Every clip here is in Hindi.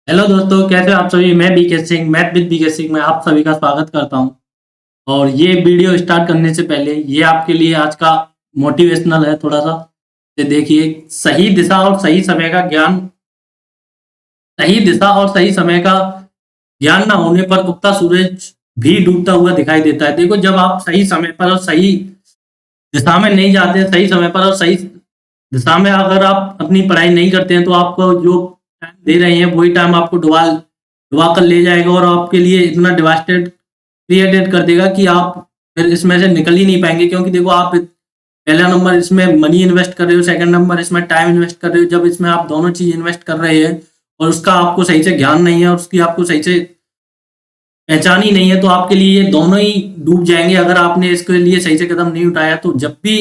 हेलो दोस्तों, कैसे हो आप सभी। मैं BK Singh, math with BK Singh में आप सभी का स्वागत करता हूं। और ये वीडियो स्टार्ट करने से पहले ये आपके लिए आज का मोटिवेशनल है थोड़ा सा। ये देखिए, सही दिशा और सही समय का ज्ञान, सही दिशा और सही समय का ज्ञान ना होने पर उगता सूरज भी डूबता हुआ दिखाई देता है। देखो, जब आप सही समय पर और सही दिशा में नहीं जाते हैं, सही समय पर और सही दिशा में अगर आप अपनी पढ़ाई नहीं करते हैं, तो आपको जो टाइम दे रहे हैं वही टाइम आपको डुबा डुबा कर ले जाएगा और आपके लिए इतना डिवास्टेड क्रिएटेड कर देगा कि आप फिर इसमें से निकल ही नहीं पाएंगे। क्योंकि देखो, आप पहला नंबर इसमें मनी इन्वेस्ट कर रहे हो, सेकंड नंबर इसमें टाइम इन्वेस्ट कर रहे हो। जब इसमें आप दोनों चीज इन्वेस्ट कर रहे हैं और उसका आपको सही से ज्ञान नहीं है और उसकी आपको सही से पहचान ही नहीं है, तो आपके लिए ये दोनों ही डूब जाएंगे अगर आपने इसके लिए सही से कदम नहीं उठाया। तो जब भी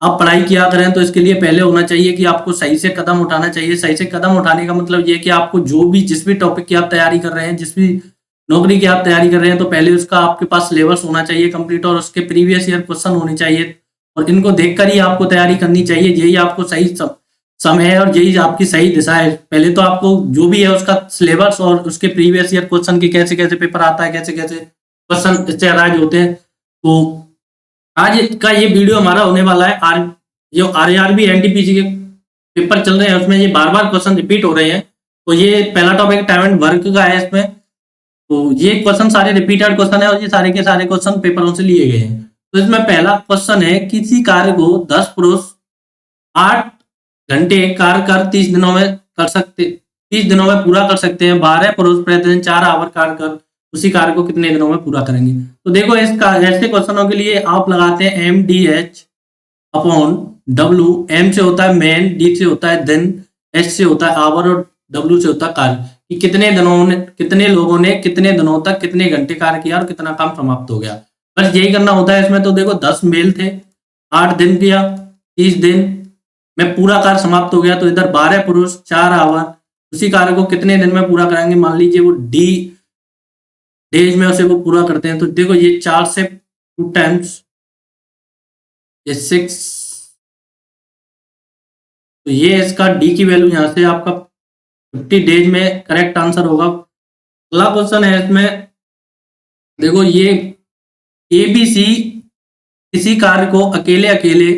आप पढ़ाई किया करें तो इसके लिए पहले होना चाहिए कि आपको सही से कदम उठाना चाहिए। सही से कदम उठाने का मतलब ये कि आपको जो भी जिस भी टॉपिक की आप तैयारी कर रहे हैं, जिस भी नौकरी की आप तैयारी कर रहे हैं, तो पहले उसका आपके पास सिलेबस होना चाहिए कंप्लीट और उसके प्रीवियस ईयर क्वेश्चन होने चाहिए। और इनको देखकर ही आपको तैयारी करनी चाहिए। यही आपको सही समय है और यही आपकी सही दिशा है। पहले तो आपको जो भी है उसका सिलेबस और उसके प्रीवियस ईयर क्वेश्चन की कैसे कैसे पेपर आता है, कैसे कैसे क्वेश्चन इससे अराइज होते हैं। तो आज का ये वीडियो हमारा होने वाला है जो आरआरबी एनटीपीसी के पेपर चल रहे हैं उसमें ये बार बार क्वेश्चन रिपीट हो रहे हैं। तो ये पहला टॉपिक टाइम एंड वर्क का है इसमें। तो ये क्वेश्चन सारे रिपीटेड क्वेश्चन है और ये सारे के सारे क्वेश्चन पेपरों से लिए गए हैं। तो इसमें पहला क्वेश्चन है, किसी कार्य को 10 पुरुष 8 घंटे कार्य कर 30 दिनों में कर सकते 30 दिनों में पूरा कर सकते हैं। 12 पुरुष प्रतिदिन 4 आवर कार्य कर उसी कार्य को कितने दिनों में पूरा करेंगे। तो देखो, इसका ऐसे क्वेश्चनों के लिए आप लगाते हैं MDH अपॉन W। M से होता है मैन, D से होता है दिन, H से होता है आवर और W से होता है कार्य। कि कितने लोगों ने कितने दिनों तक कितने घंटे कार्य किया और कितना काम समाप्त हो गया। बस यही करना होता है इसमें। तो देखो, 10 मेल थे, 8 दिन किया, 30 दिन में पूरा कार्य समाप्त हो गया। तो इधर 12 पुरुष 4 आवर उसी कार्य को कितने दिन में पूरा करेंगे। मान लीजिए वो डी डेज में उसे वो पूरा करते हैं। तो देखो, ये 4 से 2 टाइम्स ये 6। तो ये इसका डी की वैल्यू यहाँ से आपका 50 डेज में करेक्ट आंसर होगा। अगला क्वेश्चन है इसमें, देखो ये ABC किसी कार्य को अकेले अकेले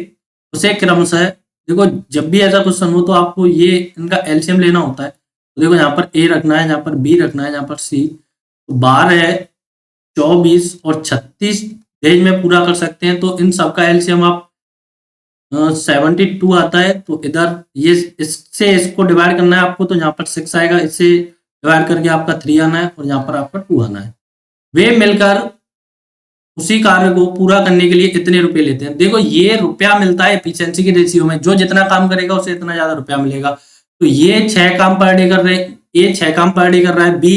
उसे क्रमशः, देखो जब भी ऐसा क्वेश्चन हो तो आपको ये इनका एलसीएम लेना होता है। तो देखो, यहाँ पर A रखना है, यहाँ पर B रखना है, यहाँ पर C। तो 12, 24 और 36 डेज में पूरा कर सकते हैं। तो इन सबका एलसीएम आप 72 आता है। तो इधर ये इससे इसको डिवाइड करना है आपको। तो यहाँ पर 6 आएगा, इससे डिवाइड करके आपका 3 आना है और यहाँ पर आपका 2 आना है। वे मिलकर उसी कार्य को पूरा करने के लिए कितने रुपए लेते हैं। देखो, ये रुपया मिलता है एफिशिएंसी की रेशियो में। जो जितना काम करेगा उसे इतना ज्यादा रुपया मिलेगा। तो ये 6 काम पर डे कर रहे हैं, A 6 काम पर डे कर रहा है, B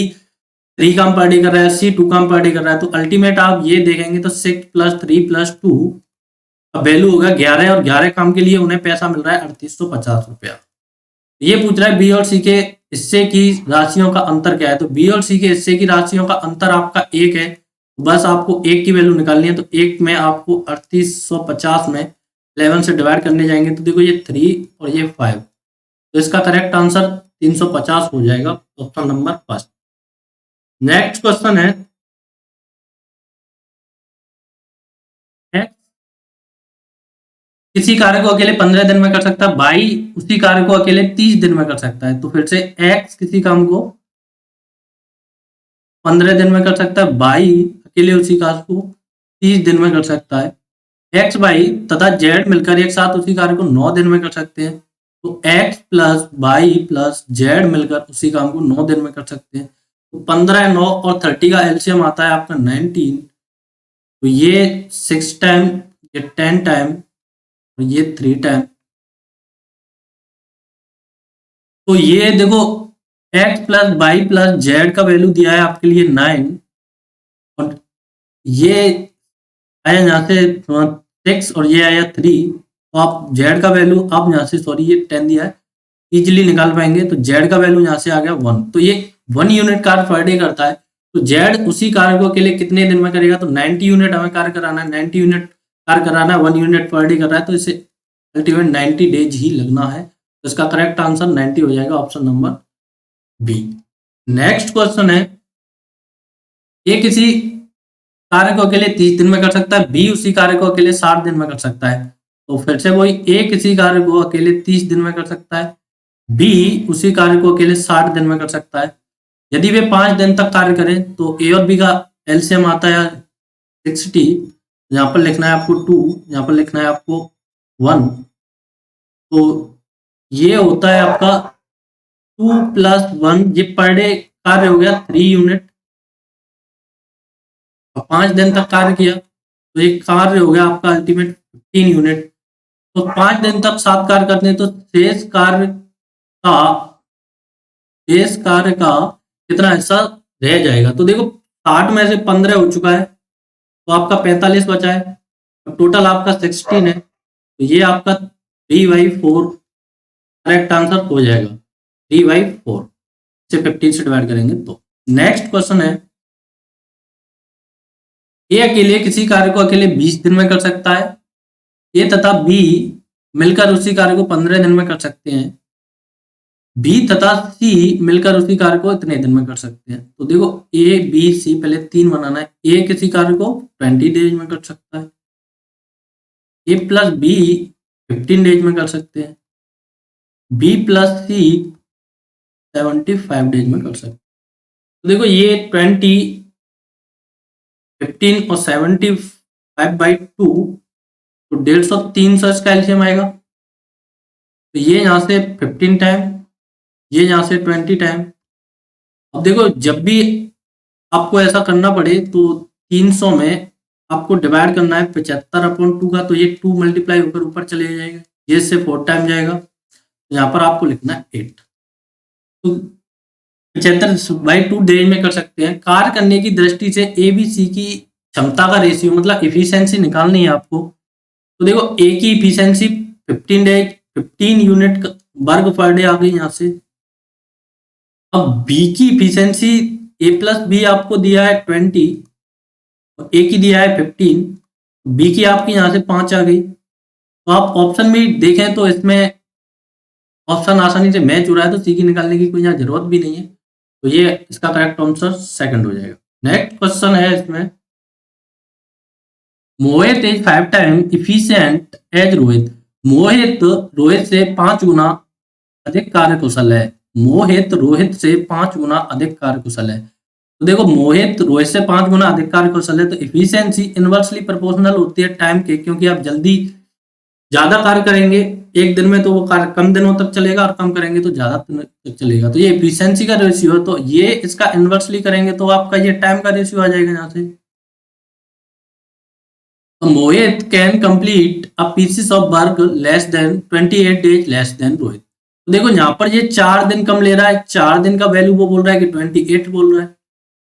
3 काम पर डे कर रहा है, C 2 काम पर डे कर रहा है। तो अल्टीमेट आप ये देखेंगे तो 6 + 3 + 2 का वैल्यू होगा 11 और 11 काम के लिए उन्हें पैसा मिल रहा है 3850 रुपया। ये पूछ रहा है बी और सी के हिस्से की राशियों का अंतर क्या है। तो बी और सी के हिस्से की राशियों का अंतर आपका 1 है। बस आपको 1 की वैल्यू निकालनी है। तो 1 में आपको 3850 में 11 से डिवाइड करने जाएंगे। तो देखो, ये 3 और ये 5। तो इसका करेक्ट आंसर 350 हो जाएगा, option number first. Next question है, किसी कार्य को अकेले 15 दिन में कर सकता है, बाई उसी कार्य को अकेले 30 दिन में कर सकता है। तो फिर से एक्स किसी काम को 15 दिन में कर सकता है, बाई अकेले उसी कार्य को 30 दिन में कर सकता है। एक्स बाई तथा जेड मिलकर एक साथ उसी कार्य को 9 दिन में कर सकते हैं। तो x plus by plus Z मिलकर उसी काम को 9 दिन में कर सकते हैं। तो 15, 9 और 30 का एलसीएम आता है आपका 19। तो ये 6 टाइम, ये 10 टाइम और ये 3 टाइम। तो ये देखो, x plus by plus Z का वैल्यू दिया है आपके लिए 9 और ये आया यहाँ से 6 और ये आया 3। तो आप जेड का वैल्यू आप यहाँ से, सॉरी ये 10 दिया है, इजीली निकाल पाएंगे। तो जेड का वैल्यू यहाँ से आ गया 1। तो ये 1 यूनिट कार्य पर डे करता है। तो जेड उसी कार्य को अकेले कितने दिन में करेगा। तो 90 यूनिट हमें कार्य कराना है, 90 यूनिट कार्य कराना है, 1 यूनिट पर डे कर रहा है। तो इसे अल्टीमेट 90 डेज ही लगना है। तो इसका करेक्ट आंसर 90 हो जाएगा, option number B. Next question है, ए किसी कार्य को अकेले 30 दिन में कर सकता है, बी उसी कार्य को अकेले 60 दिन में कर सकता है। तो फिर से वही, ए किसी कार्य को अकेले 30 दिन में कर सकता है, बी उसी कार्य को अकेले 60 दिन में कर सकता है। यदि वे 5 दिन तक कार्य करें तो ए और बी का एलसीएम आता है 60। यहाँ पर लिखना है आपको 2, यहाँ पर लिखना है आपको 1। तो ये होता है आपका 2 + 1, ये पर डे कार्य हो गया 3 यूनिट। 5 दिन तक कार्य किया तो एक कार्य हो गया आपका अल्टीमेट 15 यूनिट। तो 5 दिन तक 7 कार्य करते हैं तो शेष कार्य का कितना हिस्सा रह जाएगा। तो देखो 60 में से 15 हो चुका है तो आपका 45 बचा है, तो टोटल आपका 16 है। तो ये आपका 3/4 करेक्ट आंसर हो जाएगा। 3/4 से 15 से डिवाइड करेंगे तो। नेक्स्ट क्वेश्चन है, ए अकेले किसी कार्य को अकेले 20 दिन में कर सकता है, ए तथा बी मिलकर उसी कार्य को 15 दिन में कर सकते हैं, बी तथा सी मिलकर उसी कार्य को इतने दिन में कर सकते हैं। तो देखो ए बी सी, पहले 3 बनाना है। ए किसी कार्य को 20 डेज में कर सकता है, ए प्लस बी 15 डेज में कर सकते हैं, बी प्लस सी 75 डेज में कर सकते हैं। तो देखो ये 20, 15 और 75/2 तो 150, 300 इसका एलसीएम आएगा। तो ये यहाँ से 15 टाइम, ये यहाँ से 20 टाइम। अब देखो जब भी आपको ऐसा करना पड़े तो 300 में आपको डिवाइड करना है 75/2 का, तो ये 2 मल्टीप्लाई होकर ऊपर चले जाएगा, ये इससे 4 टाइम जाएगा। तो यहाँ पर आपको लिखना है 8। तो 75/2 डेज में कर सकते हैं। कार्य करने की दृष्टि से ए बी सी की क्षमता का रेशियो मतलब इफिशियंसी निकालनी है आपको। तो देखो ए की इफिशियंसी 15 यूनिट वर्ग पर डे आ गई यहाँ से। अब बी की इफिशियंसी ए प्लस बी आपको दिया है 20 और ए की दिया है 15, बी की आपकी यहाँ से 5 आ गई। तो आप ऑप्शन में देखें तो इसमें ऑप्शन आसानी से मैच हो रहा है, तो सी की निकालने की कोई यहाँ जरूरत भी नहीं है। तो ये इसका करेक्ट आंसर सेकंड हो जाएगा। नेक्स्ट क्वेश्चन है इसमें, Mohit is 5 time efficient as Rohit. Mohit Rohit से 5 गुना अधिक कार्यकुशल है। मोहित रोहित से 5 गुना अधिक कार्यकुशल है। तो देखो मोहित रोहित से 5 गुना अधिक कार्यकुशल है, तो इफिशियंसी इनवर्सली प्रोपोर्शनल होती है टाइम के, क्योंकि आप जल्दी ज्यादा कार्य करेंगे एक दिन में तो वो कार्य कम दिनों तक चलेगा, और कम करेंगे तो ज्यादा दिनों तक चलेगा। तो ये एफिशिएंसी का रेशियो है, तो ये इसका इनवर्सली करेंगे तो आपका ये टाइम का रेशियो आ जाएगा यहाँ से। तो Mohit can complete a pieces of work less than 28 days less than Rohit. तो देखो यहाँ पर ये 4 दिन कम ले रहा है, 4 दिन का वैल्यू वो बोल रहा है कि 28 बोल रहा है,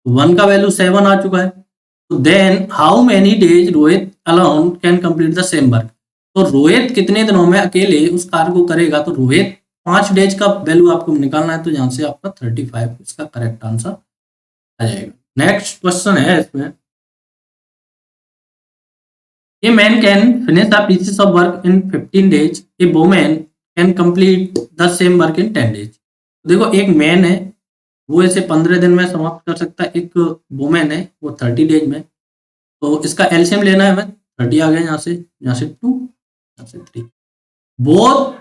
1 का वैल्यू 7 आ चुका है। तो then how many days Rohit alone can complete the same work. तो रोहित कितने दिनों में अकेले उस कार्य को करेगा, तो रोहित 5 डेज का वैल्यू आपको निकालना है, तो यहाँ से आपका 35 इसका करेक्ट आंसर आ जाएगा। नेक्स्ट क्वेश्चन है इसमें, a man can finish the pieces of work in 15 days, a woman can complete the same work in 10 days. देखो एक मैन है वो इसे 15 दिन में समाप्त कर सकता है, एक वुमेन है वो 30 डेज में। तो इसका एलसीएम लेना है, हमें 30 आ गया यहाँ से 2, यहाँ से 3। Both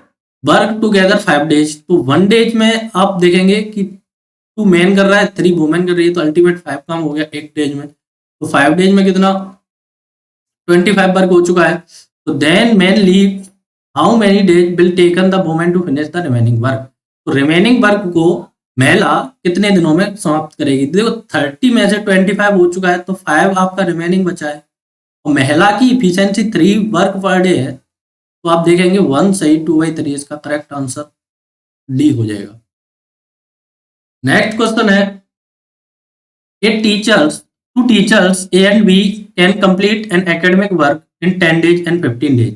work together 5 days. तो 1 डेज में आप देखेंगे कि 2 मैन कर रहा है, 3 वुमेन कर रही है, तो अल्टीमेट 5 काम हो गया एक डेज में। तो 5 डेज में कितना 25 वर्क हो चुका है। तो then man leave how many days will taken the women to finish the remaining work. तो रिमेनिंग वर्क को महिला कितने दिनों में समाप्त करेगी। देखो 30 में से 25 हो चुका है, तो 5 आपका रिमेनिंग बचा है, और महिला की इफिशियंसी 3 वर्क पर डे है। तो आप देखेंगे 1 सही, 2/3 इसका करेक्ट आंसर डी हो जाएगा। नेक्स्ट क्वेश्चन है, two teachers A and B can complete an academic work in 10 days and 15 days.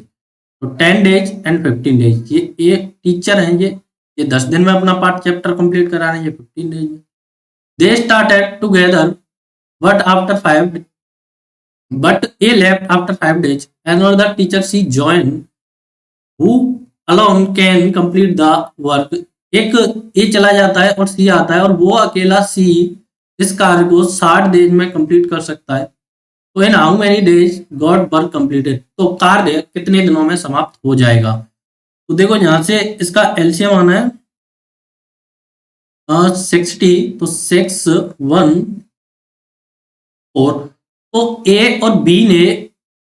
तो 10 डेज एंड 15 डेज, ये एक टीचर हैं, ये 10 दिन में अपना पार्ट चैप्टर कंप्लीट करा रहे हैं, ये 15 डेज में। They started together but A left after 5 days. Another teacher C joined, who alone can complete the work एक ए चला जाता है और सी आता है, और वो अकेला सी इस कार्य को 60 डेज में कंप्लीट कर सकता है। तो in how many days got work completed, तो कार्य कितने दिनों में समाप्त हो जाएगा। तो देखो यहाँ से इसका एलसीएम आना है 60, तो 6 1 4। तो ए और बी ने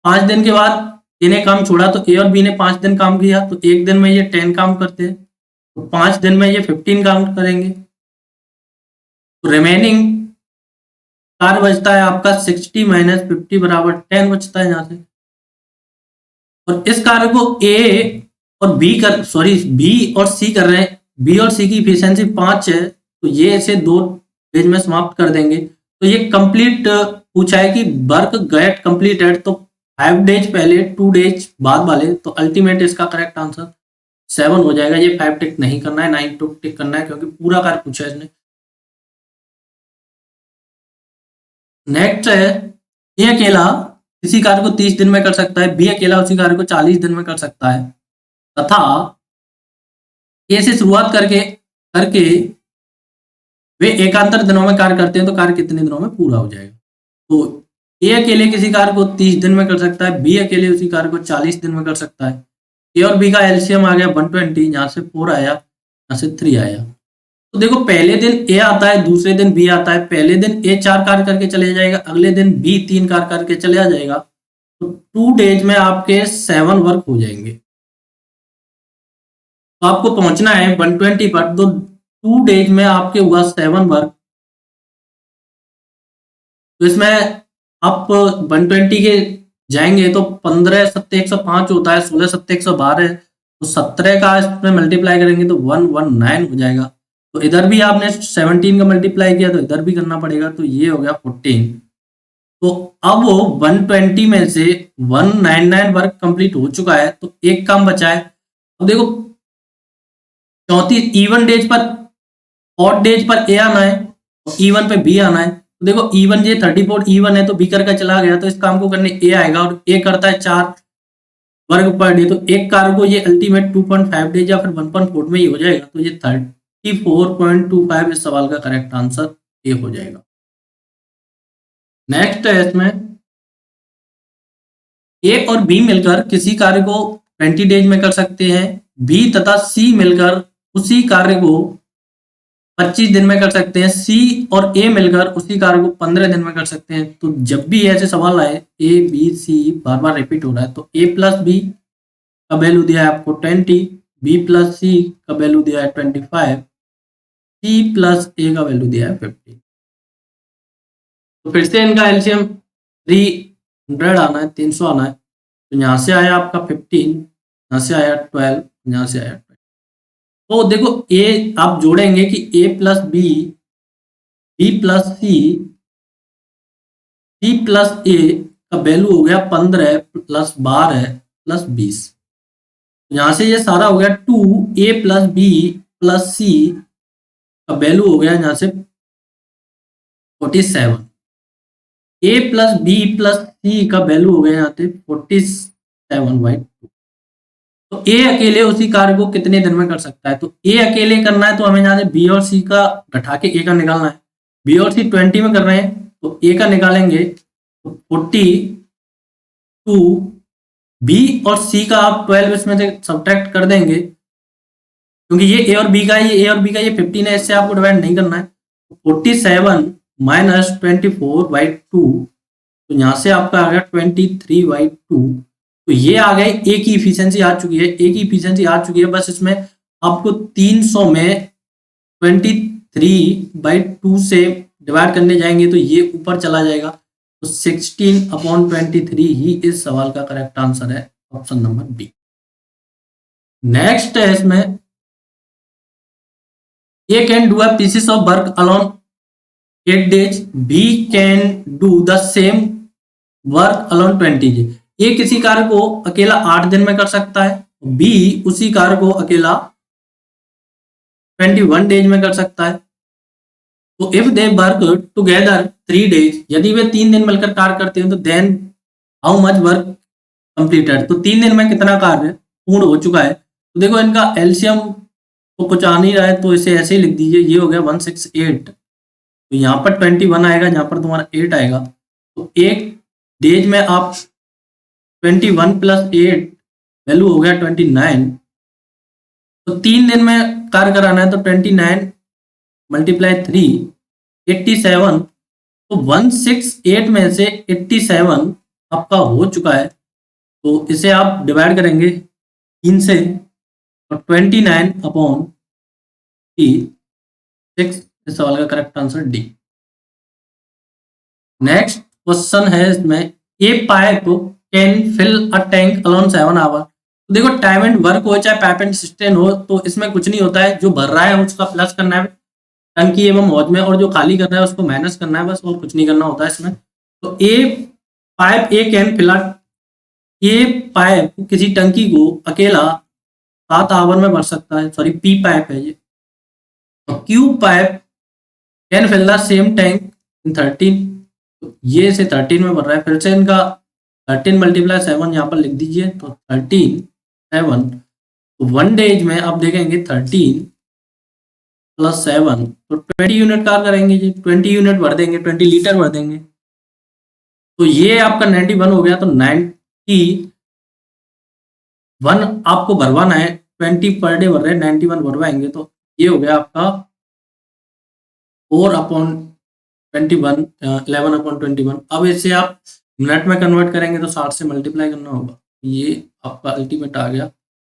5 दिन के बाद इन्हें काम छोड़ा, तो ए और बी ने 5 दिन काम किया, तो एक दिन में ये 10 काम करते हैं, तो 5 दिन में ये 15 काम करेंगे। तो रिमेनिंग कार्य बचता है आपका 60 माइनस 50 बराबर 10 बचता है यहाँ से। और इस कार्य को ए और बी और सी कर रहे हैं। बी और सी की इफिशियंसी 5 है, तो ये इसे 2 डेज में समाप्त कर देंगे। तो ये कंप्लीट पूछा है कि वर्क गेट कंप्लीटेड, तो 5 डेज पहले 2 डेज बाद वाले, तो अल्टीमेट इसका करेक्ट आंसर 7 हो जाएगा। ये 5 टिक नहीं करना है, 9 टिक करना है, क्योंकि पूरा कार्य पूछा है इसने। नेक्स्ट है, ए अकेला किसी कार्य को 30 दिन में कर सकता है, बी अकेला उसी कार्य को 40 दिन में कर सकता है, तथा ए से शुरुआत करके करके वे एकांतर दिनों में कार्य करते हैं, तो कार्य कितने दिनों में पूरा हो जाएगा। तो ए अकेले किसी कार्य को 30 दिन में कर सकता है, बी अकेले उसी कार्य को 40 दिन में कर सकता है। ए और बी का एलसीएम आ गया 120, यहाँ से 4 आया, यहाँ से 3 आया। तो देखो पहले दिन ए आता है, दूसरे दिन बी आता है। पहले दिन ए 4 कार्य करके चले जाएगा, अगले दिन बी 3 कार्य करके चले जाएगा, तो 2 डेज में आपके 7 वर्क हो जाएंगे। तो आपको पहुंचना है 120 पर, तो 2 डेज में आपके हुआ 7 वर्क। तो इसमें आप 120 के जाएंगे तो 15 7 105 होता है, 16 7 112, तो 17 का इसमें मल्टीप्लाई करेंगे तो 119 हो जाएगा। तो इधर भी आपने 17 का मल्टीप्लाई किया, तो इधर भी करना पड़ेगा, तो ये हो गया 14। तो अब वो 120 में से 199 वर्क कंप्लीट हो चुका है, तो एक काम बचा है। अब देखो 34 इवन डेज पर, ऑड डेज पर ए आना है और इवन पे बी आना है। तो देखो इवन ये 34 इवन है, तो बी करके चला गया, तो इस काम को करने ए आएगा, और ए करता है 4 वर्ग पर डे, तो एक कार्य को ये अल्टीमेट 2.5 डेज या फिर 1.4 में ही हो जाएगा। तो ये 34.25 इस सवाल का करेक्ट आंसर ए हो जाएगा। नेक्स्ट है इसमें, ए और बी मिलकर किसी कार्य को 20 डेज में कर सकते हैं, बी तथा सी मिलकर उसी कार्य को 25 दिन में कर सकते हैं, सी और ए मिलकर उसी कार्य को 15 दिन में कर सकते हैं। तो जब भी ऐसे सवाल आए, A B C bar bar repeat हो रहा है, तो ए प्लस बी का वैल्यू दिया है आपको 20, बी प्लस सी का वैल्यू दिया है 25, सी प्लस ए का वैल्यू दिया है 50। तो फिर से इनका एलसीएम 300 आना है, 300 आना है। तो यहाँ से आया आपका 15, यहाँ से आया 12, यहाँ से आया 12। तो देखो ए आप जोड़ेंगे कि ए प्लस बी, बी प्लस सी, सी प्लस ए का वैल्यू हो गया 15 प्लस 12 प्लस 20। यहाँ से ये सारा हो गया 2 ए प्लस बी प्लस सी का वैल्यू हो गया यहाँ से 47। ए प्लस बी प्लस सी का वैल्यू हो गया यहाँ से 47/2। तो ए अकेले उसी कार्य को कितने दिन में कर सकता है। तो ए अकेले करना है, तो हमें यहाँ से बी और सी का घटा के ए का निकालना है। बी और सी 20 में कर रहे हैं, तो ए का निकालेंगे तो 42, बी और सी का आप 12 इसमें से सब्ट्रैक्ट कर देंगे, क्योंकि ये ए और बी का है, ये ए और बी का, ये 15 है, इससे आपको डिवाइड नहीं करना है। 47 माइनस 24/2, तो यहाँ से आपका आ गया 23/2। तो ये आ गए, ए की इफिशियंसी आ चुकी है, ए की इफिशियंसी आ चुकी है। बस इसमें आपको 300 में 23/2 से डिवाइड करने जाएंगे, तो ये ऊपर चला जाएगा, तो 16/23 ही इस सवाल का करेक्ट आंसर है, ऑप्शन नंबर बी। नेक्स्ट है इसमें, A can do a pieces of work alone 8 days, B can do the same work alone 20 days। A किसी कार्य को अकेला 8 दिन में कर सकता है, बी उसी कार्य को अकेला 21 डेज में कर सकता है। तो if they work together 3 days, यदि वे 3 दिन मिलकर कार्य करते हैं, तो then how much work completed, तो 3 दिन में कितना कार्य पूर्ण हो चुका है। तो देखो इनका एलसीएम तो कुछ आ नहीं रहा है तो इसे ऐसे ही लिख दीजिए, ये हो गया 168। तो यहाँ पर 21 आएगा, यहाँ पर तुम्हारा 8 आएगा। तो एक डेज में आप 21 प्लस 8 वैल्यू हो गया 29। तो 3 दिन में कार्य कराना है तो 29 मल्टीप्लाई 3 87। तो 168 में से 87 आपका हो चुका है। तो इसे आप डिवाइड करेंगे 3 से, और 29 अपॉन 6, इस सवाल का correct answer D. Next question है इसमें, a pipe can fill a tank alone 7 hour. तो देखो टाइम एंड वर्क हो चाहे पाइप एंड सिस्टम हो, तो इसमें कुछ नहीं होता है, जो भर रहा है उसका प्लस करना है टंकी एवं मौज में, और जो खाली कर रहा है उसको माइनस करना है बस, और कुछ नहीं करना होता है इसमें। तो ए पाइप ए कैन फिल, ये पाइप किसी टंकी को अकेला 7 आवर में भर सकता है, सॉरी पी पाइप है ये। तो Q pipe can fill the same tank in 13। तो ये से 13 में भर रहा है, फिर से इनका 13 मल्टीप्लाई 7 यहाँ पर लिख दीजिए, तो 13 7। तो 1 डेज में आप देखेंगे 13 प्लस 7, तो 20 यूनिट कार करेंगे जी, 20 यूनिट भर देंगे, 20 लीटर भर देंगे। तो ये आपका 91 हो गया। तो 91 आपको भरवाना है, 20 पर डे भर रहे हैं, 91 भरवाएंगे, तो ये हो गया आपका 4/21, 11/21। अब इसे आप मिनट में कन्वर्ट करेंगे तो 60 से मल्टीप्लाई करना होगा। ये आपका अल्टीमेट आ गया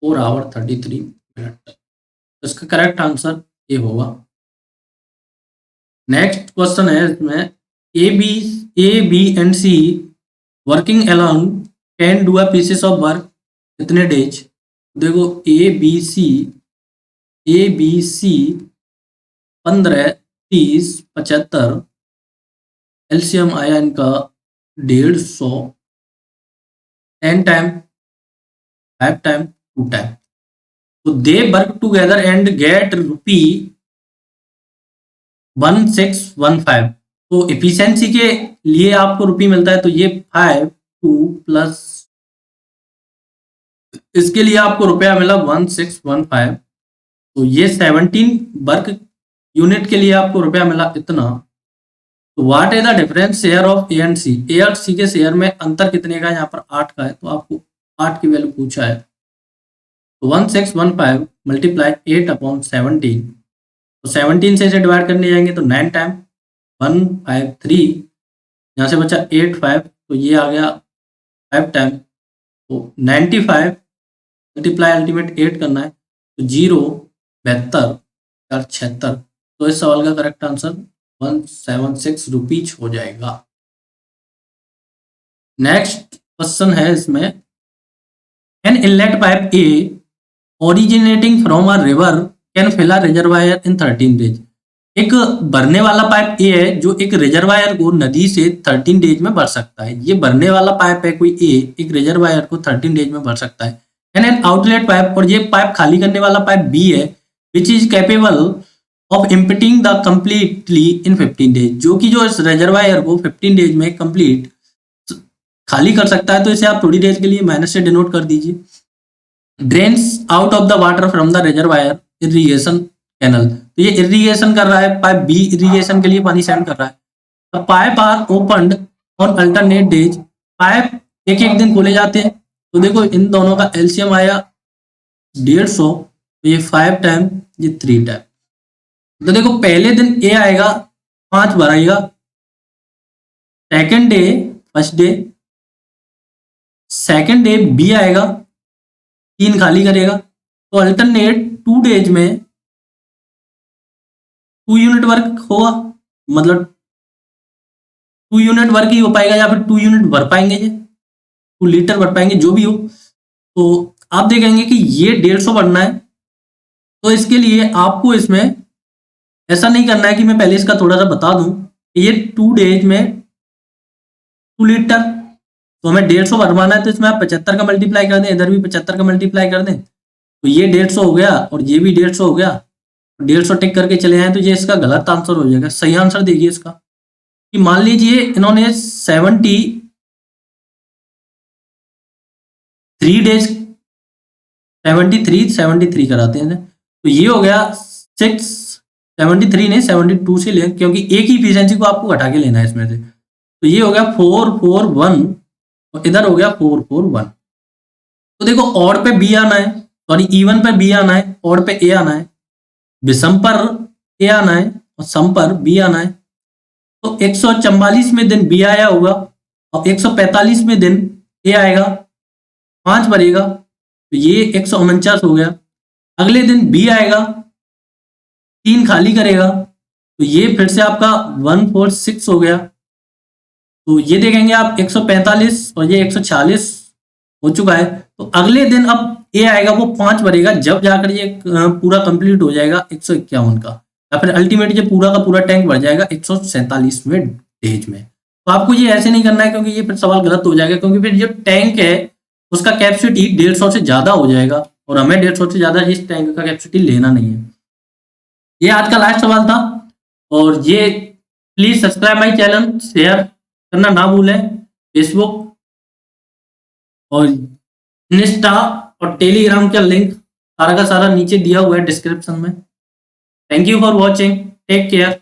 4 आवर 33 मिनट। इसका करेक्ट आंसर ये होगा। नेक्स्ट क्वेश्चन है इसमें, A B and C working alone can do a pieces of work कितने डेज। देखो ए बी सी 15, 30, 75, एलसीएम आया इनका 150, 10 टाइम, 5 टाइम, 2 टाइम। तो they work together and get rupee 1615। तो एफिशिएंसी के लिए आपको रुपी मिलता है, तो ये 5 2 प्लस इसके लिए आपको रुपया मिला 1615। तो ये 17 वर्क यूनिट के लिए आपको रुपया मिला इतना। तो what is the difference share of A and C. A और सी के शेयर में अंतर कितने का है, यहाँ पर 8 का है, तो आपको 8 की वैल्यू पूछा है। तो 1615 मल्टीप्लाई 8/17। तो 17 से इसे डिवाइड करने जाएंगे तो 9 टाइम 153, यहाँ से बचा 85, तो ये आ गया 5 टाइम। तो 95 मल्टीप्लाई अल्टीमेट 8 करना है, तो 0 72 4 76। तो इस सवाल का करेक्ट आंसर 176 रुपीज हो जाएगा। नेक्स्ट क्वेश्चन है इसमें, an inlet pipe A originating from a river can fill a reservoir in 13 days. एक भरने वाला पाइप ए है जो एक रिजर्वायर को नदी से 13 डेज में भर सकता है। ये भरने वाला पाइप है कोई ए, एक रिजर्वायर को 13 डेज में भर सकता है। एन आउटलेट पाइप, और ये पाइप खाली करने वाला पाइप बी है, which is capable of emptying the completely in 15 days, जो कि जो इस रिजर्वायर को 15 डेज में कंप्लीट खाली कर सकता है। तो इसे आप थोड़ी देर के लिए माइनस से डिनोट कर दीजिए। Drains out of the water from the reservoir irrigation canal. तो ये इरिगेशन कर रहा है, पाइप बी इरिगेशन के लिए पानी सेंड कर रहा है। Pipe are opened on alternate days, pipe एक एक दिन खोले जाते हैं। तो देखो इन दोनों का एलसीएम आया 150, तो ये 5 टाइम, ये 3 टाइम। तो देखो पहले दिन ए आएगा 5 भराएगा, second day first day, second day B आएगा 3 खाली करेगा। तो अल्टरनेट 2 डेज में 2 यूनिट वर्क होगा, मतलब 2 यूनिट वर्क ही हो पाएगा, या फिर 2 यूनिट भर पाएंगे, 2 लीटर भर पाएंगे, जो भी हो। तो आप देखेंगे कि ये 150 भरना है। तो इसके लिए आपको इसमें ऐसा नहीं करना है कि मैं पहले इसका थोड़ा सा बता दूं, ये 2 डेज में 2 लीटर, तो हमें 150 भरवाना है। तो इसमें आप 75 का मल्टीप्लाई कर दें, इधर भी 75 का मल्टीप्लाई कर दें, तो ये 150 हो गया और ये भी 150 हो गया। 150 टिक करके चले जाएं, तो ये इसका गलत आंसर हो जाएगा। सही आंसर देखिए इसका, कि मान लीजिए इन्होंने 73 डेज 73 कराते हैं, तो ये हो गया 673 नहीं 72 से ले, क्योंकि एक ही इफिशियंसी को आपको घटा के लेना है इसमें से। तो ये हो गया 441 और इधर हो गया 441। तो देखो ऑड पे बी आना है, सॉरी इवन पे बी आना है, ऑड पे ए आना है, विषम पर ए आना है और सम पर बी आना है। तो 144 में दिन बी आया होगा और 145 में दिन ए आएगा, 5 बनेगा, तो ये 149 हो गया। अगले दिन बी आएगा, 3 खाली करेगा, तो ये फिर से आपका 146 हो गया। तो ये देखेंगे आप 145 और ये 146 हो चुका है। तो अगले दिन अब ए आएगा, वो 5 भरेगा, जब जाकर ये पूरा कंप्लीट हो जाएगा 151 का, या फिर अल्टीमेट ये पूरा का पूरा टैंक भर जाएगा 147वें डेज में। तो आपको ये ऐसे नहीं करना है, क्योंकि ये फिर सवाल गलत हो जाएगा, क्योंकि फिर जो टैंक है उसका कैपेसिटी 150 से ज्यादा हो जाएगा और हमें 150 से ज्यादा इस टैंक का कैपेसिटी लेना नहीं है। ये आज का लास्ट सवाल था। और ये please subscribe my channel, share करना ना भूलें, फेसबुक और इंस्टा और टेलीग्राम का लिंक सारा का सारा नीचे दिया हुआ है डिस्क्रिप्शन में। Thank you for watching, take care.